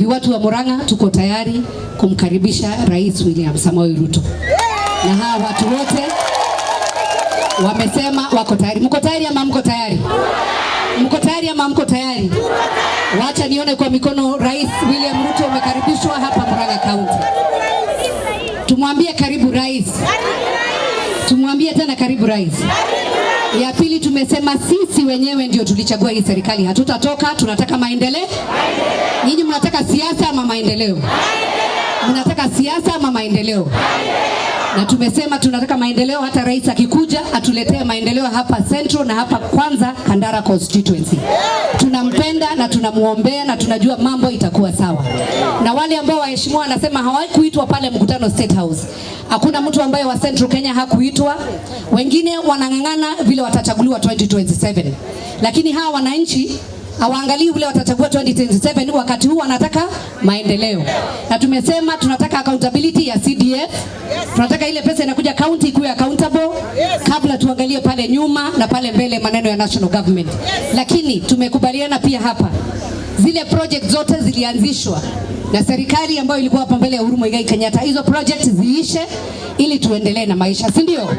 Watu wa Murang'a tuko tayari kumkaribisha Rais William Samoei Ruto. Na hawa watu wote wamesema wako tayari. Mko tayari ama mko tayari? Mko tayari ama mko tayari? Wacha nione kwa mikono. Rais William Ruto umekaribishwa hapa Murang'a County. Tumwambie karibu rais. Tumwambie tena karibu rais. Ya pili, tumesema sisi wenyewe ndio tulichagua hii serikali. Hatutatoka, tunataka maendeleo. Nyinyi mnataka siasa ama maendeleo? Mnataka siasa ama maendeleo? Na tumesema tunataka maendeleo, hata rais akikuja atuletee maendeleo hapa Central na hapa kwanza Kandara constituency. Tunampenda na tunamuombea na tunajua mambo itakuwa sawa. Na wale ambao waheshimiwa wanasema hawakuitwa pale mkutano State House, hakuna mtu ambaye wa Central Kenya hakuitwa. Wengine wanang'ang'ana vile watachaguliwa 2027. Lakini hawa wananchi hawaangalii ule watachagua 2027, wakati huu wanataka maendeleo. Na tumesema tunataka accountability ya CDF. Tunataka ile pesa inakuja county ikuwe accountable kabla tuangalie pale nyuma na pale mbele maneno ya national government. Lakini tumekubaliana pia hapa zile project zote zilianzishwa na serikali ambayo ilikuwa hapa mbele ya Uhuru Muigai Kenyatta, hizo project ziishe ili tuendelee na maisha, si ndio?